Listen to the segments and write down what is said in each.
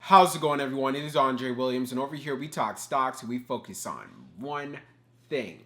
How's it going, everyone? It is Andre Williams, and over here we talk stocks and we focus on one thing.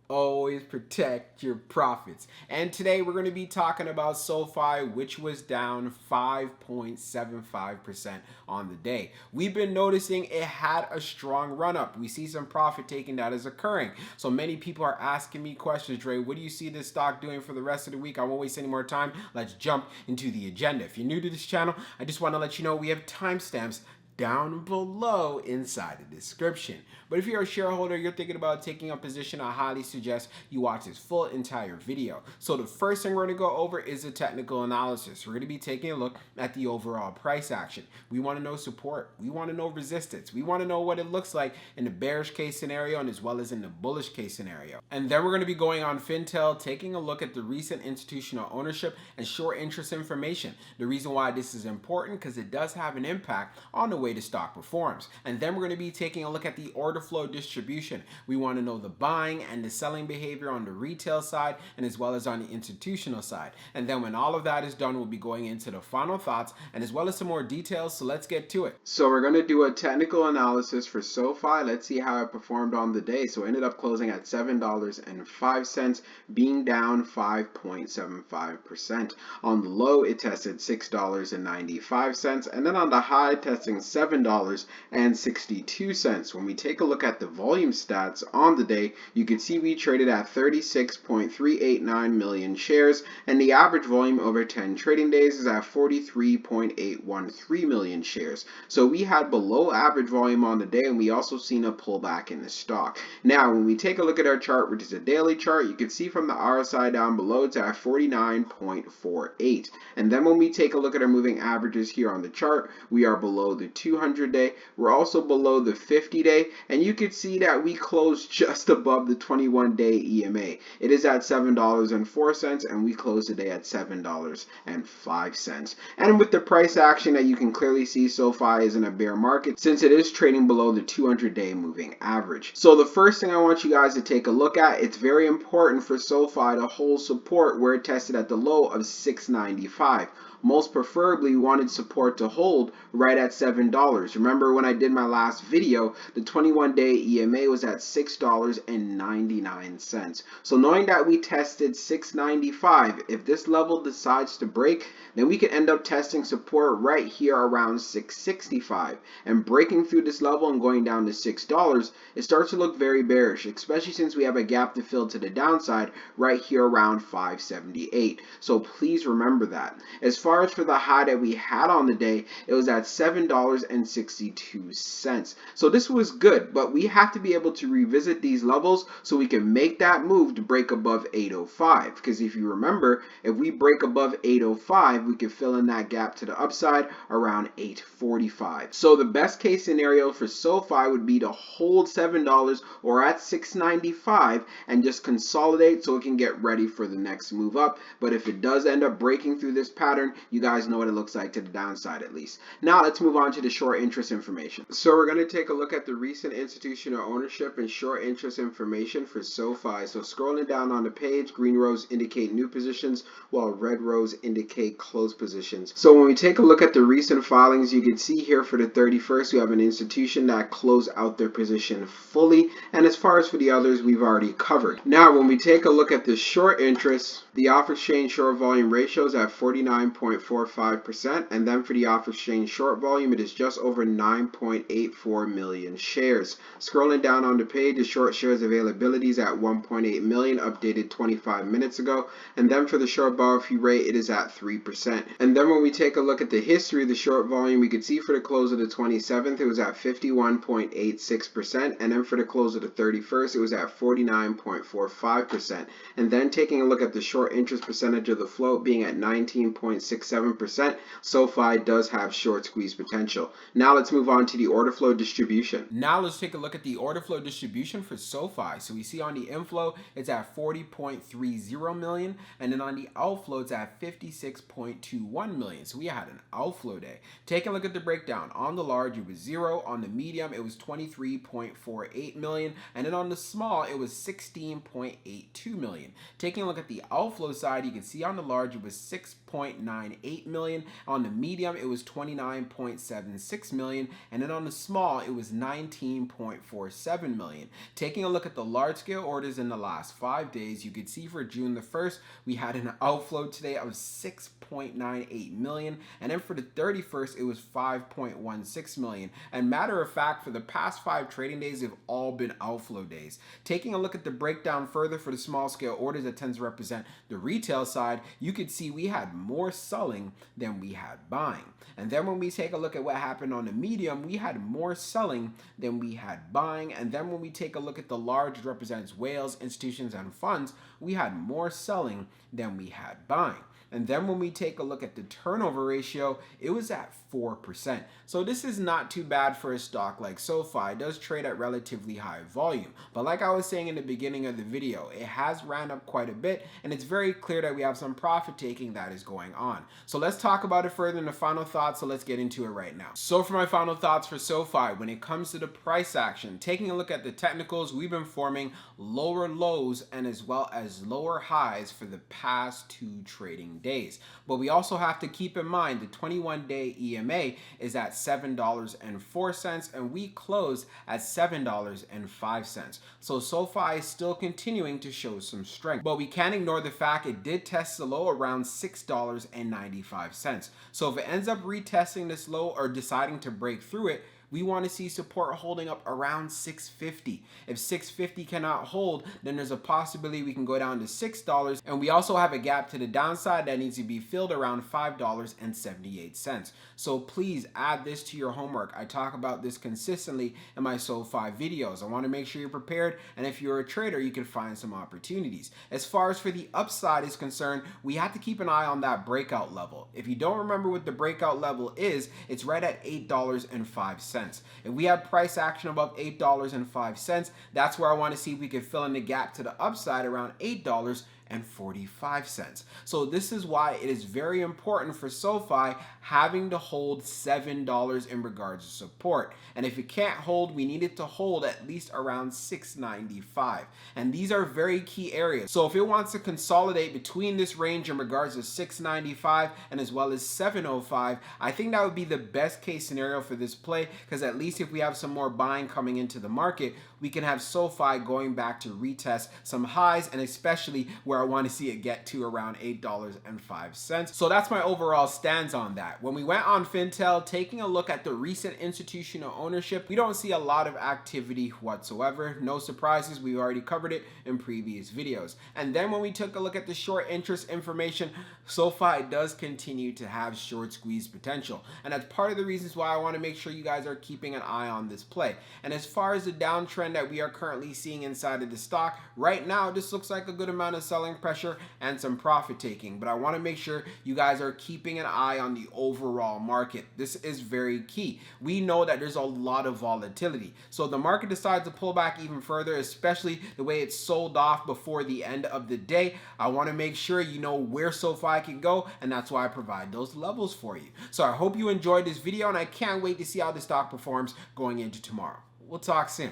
Always protect your profits. And today we're going to be talking about SOFI, which was down 5.75% on the day. We've been noticing it had a strong run up. We see some profit taking that is occurring. So many people are asking me questions, Dre, what do you see this stock doing for the rest of the week? I won't waste any more time. Let's jump into the agenda. If you're new to this channel, I just want to let you know we have timestamps down below inside the description. But if you're a shareholder, you're thinking about taking a position, I highly suggest you watch this full entire video. So the first thing we're going to go over is the technical analysis. We're going to be taking a look at the overall price action. We want to know support. We want to know resistance. We want to know what it looks like in the bearish case scenario and as well as in the bullish case scenario. And then we're going to be going on Fintel, taking a look at the recent institutional ownership and short interest information. The reason why this is important because it does have an impact on the way the stock performs. And then we're going to be taking a look at the order flow distribution. We want to know the buying and the selling behavior on the retail side and as well as on the institutional side. And then when all of that is done, we'll be going into the final thoughts and as well as some more details. So let's get to it. So we're going to do a technical analysis for SOFI. Let's see how it performed on the day. So it ended up closing at $7.05, being down 5.75%. On the low, it tested $6.95, and then on the high, testing $7.62. When we take a look at the volume stats on the day, you can see we traded at 36.389 million shares, and the average volume over 10 trading days is at 43.813 million shares. So we had below average volume on the day, and we also seen a pullback in the stock. Now, when we take a look at our chart, which is a daily chart, you can see from the RSI down below, it's at 49.48. And then when we take a look at our moving averages here on the chart, we are below the 200-day. We're also below the 50-day, and you can see that we closed just above the 21-day EMA. It is at $7.04, and we closed the day at $7.05. And with the price action that you can clearly see, SOFI is in a bear market since it is trading below the 200-day moving average. So the first thing I want you guys to take a look at, it's very important for SOFI to hold support where it tested at the low of $6.95. Most preferably, we wanted support to hold right at $7. Remember when I did my last video, the 21-day EMA was at $6.99. So knowing that we tested $6.95, if this level decides to break, then we can end up testing support right here around $6.65. And breaking through this level and going down to $6, it starts to look very bearish, especially since we have a gap to fill to the downside right here around $5.78. So please remember that. As far as for the high that we had on the day, it was at $7.62. So this was good, but we have to be able to revisit these levels so we can make that move to break above 805. Because if you remember, if we break above 805, we can fill in that gap to the upside around 845. So the best case scenario for SOFI would be to hold $7 or at $6.95 and just consolidate so it can get ready for the next move up. But if it does end up breaking through this pattern, you guys know what it looks like to the downside at least. Now let's move on to the short interest information. So we're going to take a look at the recent institutional ownership and short interest information for SOFI. So scrolling down on the page, green rows indicate new positions while red rows indicate closed positions. So when we take a look at the recent filings, you can see here for the 31st, we have an institution that closed out their position fully. And as far as for the others, we've already covered. Now when we take a look at the short interest, the off exchange short volume ratio is at 49.45%, and then for the off exchange short volume, it is just over 9.84 million shares. Scrolling down on the page, the short shares availability is at 1.8 million, updated 25 minutes ago, and then for the short borrow fee rate, it is at 3%. And then when we take a look at the history of the short volume, we can see for the close of the 27th, it was at 51.86%, and then for the close of the 31st, it was at 49.45%. And then taking a look at the short interest percentage of the float being at 19.67%, SOFI does have short squeeze potential. Now let's move on to the order flow distribution. Now let's take a look at the order flow distribution for SOFI. So we see on the inflow, it's at 40.30 million, and then on the outflow, it's at 56.21 million. So we had an outflow day. Take a look at the breakdown. On the large, it was 0. On the medium, it was 23.48 million, and then on the small, it was 16.82 million. Taking a look at the outflow side, you can see on the large, it was 6. 26.98 million. On the medium, it was 29.76 million. And then on the small, it was 19.47 million. Taking a look at the large scale orders in the last 5 days, you could see for June the 1st, we had an outflow today of 6.98 million. And then for the 31st, it was 5.16 million. And matter of fact, for the past 5 trading days, they've all been outflow days. Taking a look at the breakdown further for the small scale orders that tends to represent the retail side, you could see we had more selling than we had buying. And then when we take a look at what happened on the medium, we had more selling than we had buying. And then when we take a look at the large, which represents whales, institutions, and funds, we had more selling than we had buying. And then when we take a look at the turnover ratio, it was at 4%. So this is not too bad for a stock like SOFI. It does trade at relatively high volume. But like I was saying in the beginning of the video, it has ran up quite a bit, and it's very clear that we have some profit taking that is going on. So let's talk about it further in the final thoughts. So let's get into it right now. So for my final thoughts for SOFI, when it comes to the price action, taking a look at the technicals, we've been forming lower lows and as well as lower highs for the past 2 trading days. But we also have to keep in mind the 21-day EMA is at $7.04 and we closed at $7.05. So SOFI is still continuing to show some strength. But we can't ignore the fact it did test the low around $6.95. So if it ends up retesting this low or deciding to break through it, we want to see support holding up around $6.50. If $6.50 cannot hold, then there's a possibility we can go down to $6. And we also have a gap to the downside that needs to be filled around $5.78. So please add this to your homework. I talk about this consistently in my SOFI videos. I want to make sure you're prepared. And if you're a trader, you can find some opportunities. As far as for the upside is concerned, we have to keep an eye on that breakout level. If you don't remember what the breakout level is, it's right at $8.05. If we have price action above $8.05, that's where I want to see if we can fill in the gap to the upside around $8.45. So this is why it is very important for SOFI having to hold $7 in regards to support. And if it can't hold, we need it to hold at least around $6.95. And these are very key areas. So if it wants to consolidate between this range in regards to $6.95 and as well as $7.05, I think that would be the best case scenario for this play, because at least if we have some more buying coming into the market, we can have SOFI going back to retest some highs, and especially where I want to see it get to around $8.05. So that's my overall stance on that. When we went on Fintel, taking a look at the recent institutional ownership, we don't see a lot of activity whatsoever. No surprises, we already covered it in previous videos. And then when we took a look at the short interest information, SOFI does continue to have short squeeze potential. And that's part of the reasons why I want to make sure you guys are keeping an eye on this play. And as far as the downtrend that we are currently seeing inside of the stock, right now this looks like a good amount of selling pressure and some profit taking. But I want to make sure you guys are keeping an eye on the overall market. This is very key. We know that there's a lot of volatility. So if the market decides to pull back even further, especially the way it's sold off before the end of the day, I want to make sure you know where SOFI can go, and that's why I provide those levels for you. So I hope you enjoyed this video, and I can't wait to see how the stock performs going into tomorrow. We'll talk soon.